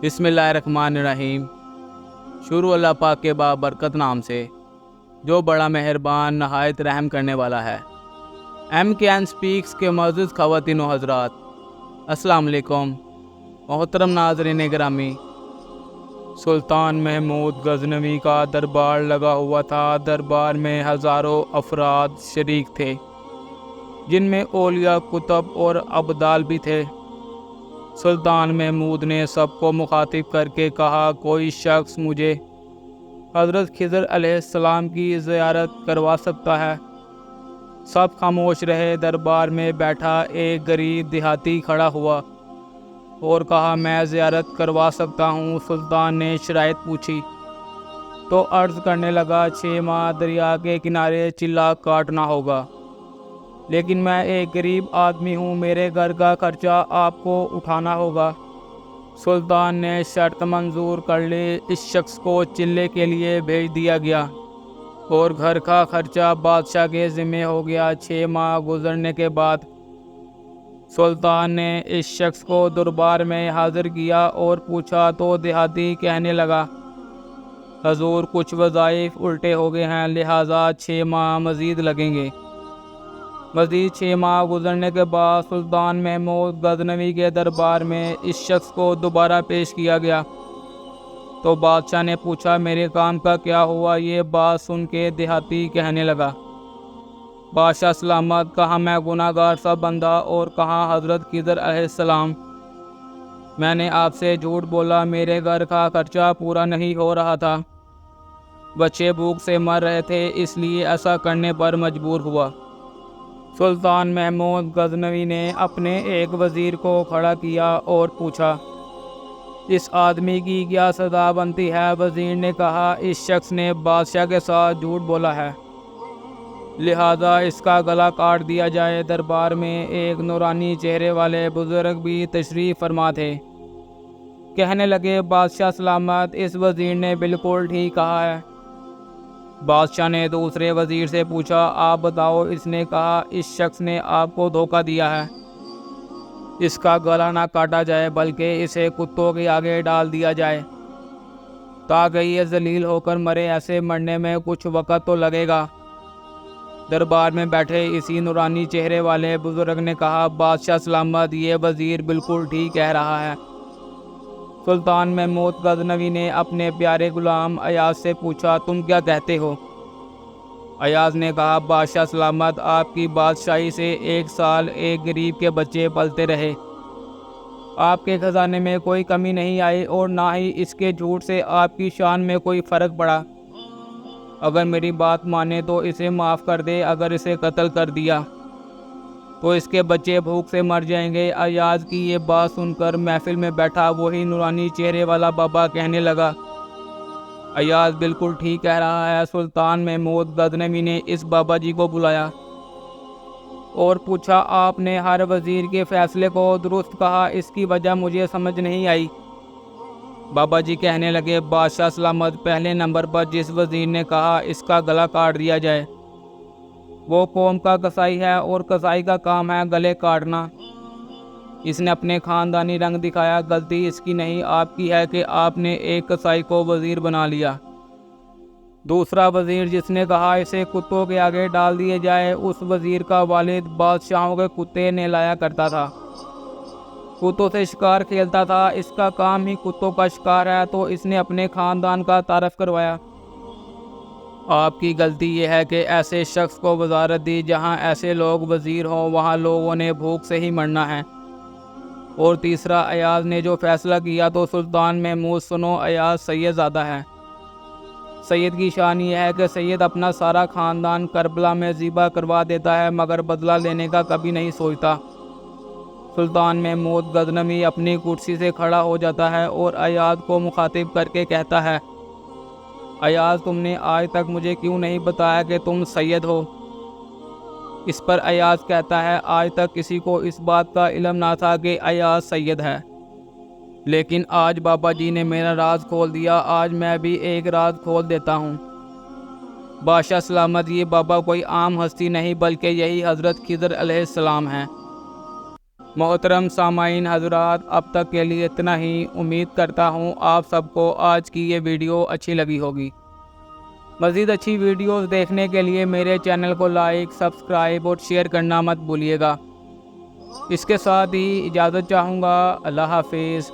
بسم اللہ الرحمن الرحیم۔ شروع اللہ پاک کے بابرکت نام سے جو بڑا مہربان نہایت رحم کرنے والا ہے۔ ایم کے این سپیکس کے معزز خواتین و حضرات، السلام علیکم۔ محترم ناظرین گرامی، سلطان محمود غزنوی کا دربار لگا ہوا تھا۔ دربار میں ہزاروں افراد شریک تھے، جن میں اولیاء، کتب اور ابدال بھی تھے۔ سلطان محمود نے سب کو مخاطب کر کے کہا، کوئی شخص مجھے حضرت خضر علیہ السلام کی زیارت کروا سکتا ہے؟ سب خاموش رہے۔ دربار میں بیٹھا ایک غریب دیہاتی کھڑا ہوا اور کہا، میں زیارت کروا سکتا ہوں۔ سلطان نے شرائط پوچھی تو عرض کرنے لگا، 6 ماہ دریا کے کنارے چلا کاٹنا ہوگا، لیکن میں ایک غریب آدمی ہوں، میرے گھر کا خرچہ آپ کو اٹھانا ہوگا۔ سلطان نے شرط منظور کر لی۔ اس شخص کو چلے کے لیے بھیج دیا گیا اور گھر کا خرچہ بادشاہ کے ذمہ ہو گیا۔ 6 ماہ گزرنے کے بعد سلطان نے اس شخص کو دربار میں حاضر کیا اور پوچھا تو دیہاتی کہنے لگا، حضور کچھ وظائف الٹے ہو گئے ہیں، لہٰذا 6 ماہ مزید لگیں گے۔ مزید 6 ماہ گزرنے کے بعد سلطان محمود غزنوی کے دربار میں اس شخص کو دوبارہ پیش کیا گیا تو بادشاہ نے پوچھا، میرے کام کا کیا ہوا؟ یہ بات سن کے دیہاتی کہنے لگا، بادشاہ سلامت، کہاں میں گناہ گار سا بندہ اور کہاں حضرت خضر علیہ السلام؟ میں نے آپ سے جھوٹ بولا، میرے گھر کا خرچہ پورا نہیں ہو رہا تھا، بچے بھوک سے مر رہے تھے، اس لیے ایسا کرنے پر مجبور ہوا۔ سلطان محمود غزنوی نے اپنے ایک وزیر کو کھڑا کیا اور پوچھا، اس آدمی کی کیا سزا بنتی ہے؟ وزیر نے کہا، اس شخص نے بادشاہ کے ساتھ جھوٹ بولا ہے، لہذا اس کا گلا کاٹ دیا جائے۔ دربار میں ایک نورانی چہرے والے بزرگ بھی تشریف فرما تھے۔ کہنے لگے، بادشاہ سلامت، اس وزیر نے بالکل ٹھیک کہا ہے۔ بادشاہ نے دوسرے وزیر سے پوچھا، آپ بتاؤ۔ اس نے کہا، اس شخص نے آپ کو دھوکہ دیا ہے، اس کا گلا نہ کاٹا جائے بلکہ اسے کتوں کے آگے ڈال دیا جائے تاکہ یہ ذلیل ہو کر مرے، ایسے مرنے میں کچھ وقت تو لگے گا۔ دربار میں بیٹھے اسی نورانی چہرے والے بزرگ نے کہا، بادشاہ سلامت، یہ وزیر بالکل ٹھیک کہہ رہا ہے۔ سلطان محمود غزنوی نے اپنے پیارے غلام ایاز سے پوچھا، تم کیا کہتے ہو؟ ایاز نے کہا، بادشاہ سلامت، آپ کی بادشاہی سے 1 سال ایک غریب کے بچے پلتے رہے، آپ کے خزانے میں کوئی کمی نہیں آئی اور نہ ہی اس کے جھوٹ سے آپ کی شان میں کوئی فرق پڑا۔ اگر میری بات مانے تو اسے معاف کر دے، اگر اسے قتل کر دیا تو اس کے بچے بھوک سے مر جائیں گے۔ ایاز کی یہ بات سن کر محفل میں بیٹھا وہی نورانی چہرے والا بابا کہنے لگا، ایاز بالکل ٹھیک کہہ رہا ہے۔ سلطان محمود غزنوی نے اس بابا جی کو بلایا اور پوچھا، آپ نے ہر وزیر کے فیصلے کو درست کہا، اس کی وجہ مجھے سمجھ نہیں آئی۔ بابا جی کہنے لگے، بادشاہ سلامت، پہلے نمبر پر جس وزیر نے کہا اس کا گلا کاٹ دیا جائے، وہ قوم کا قصائی ہے اور قصائی کا کام ہے گلے کاٹنا۔ اس نے اپنے خاندانی رنگ دکھایا، غلطی اس کی نہیں، آپ کی ہے کہ آپ نے ایک قصائی کو وزیر بنا لیا۔ دوسرا وزیر جس نے کہا اسے کتوں کے آگے ڈال دیے جائے، اس وزیر کا والد بادشاہوں کے کتے نہلایا کرتا تھا، کتوں سے شکار کھیلتا تھا، اس کا کام ہی کتوں کا شکار ہے، تو اس نے اپنے خاندان کا تعارف کروایا۔ آپ کی غلطی یہ ہے کہ ایسے شخص کو وزارت دی، جہاں ایسے لوگ وزیر ہوں وہاں لوگوں نے بھوک سے ہی مرنا ہے۔ اور تیسرا، ایاز نے جو فیصلہ کیا تو سلطان محمود سنو، ایاز سید زادہ ہے۔ سید کی شان یہ ہے کہ سید اپنا سارا خاندان کربلا میں ذبح کروا دیتا ہے مگر بدلہ لینے کا کبھی نہیں سوچتا۔ سلطان محمود غزنوی اپنی کرسی سے کھڑا ہو جاتا ہے اور ایاز کو مخاطب کر کے کہتا ہے، ایاز، تم نے آج تک مجھے کیوں نہیں بتایا کہ تم سید ہو؟ اس پر ایاز کہتا ہے، آج تک کسی کو اس بات کا علم نہ تھا کہ ایاز سید ہے، لیکن آج بابا جی نے میرا راز کھول دیا، آج میں بھی ایک راز کھول دیتا ہوں۔ بادشاہ سلامت، یہ بابا کوئی عام ہستی نہیں بلکہ یہی حضرت خضر علیہ السلام ہیں۔ محترم سامعین حضرات، اب تک کے لیے اتنا ہی۔ امید کرتا ہوں آپ سب کو آج کی یہ ویڈیو اچھی لگی ہوگی۔ مزید اچھی ویڈیوز دیکھنے کے لیے میرے چینل کو لائک، سبسکرائب اور شیئر کرنا مت بھولیے گا۔ اس کے ساتھ ہی اجازت چاہوں گا۔ اللہ حافظ۔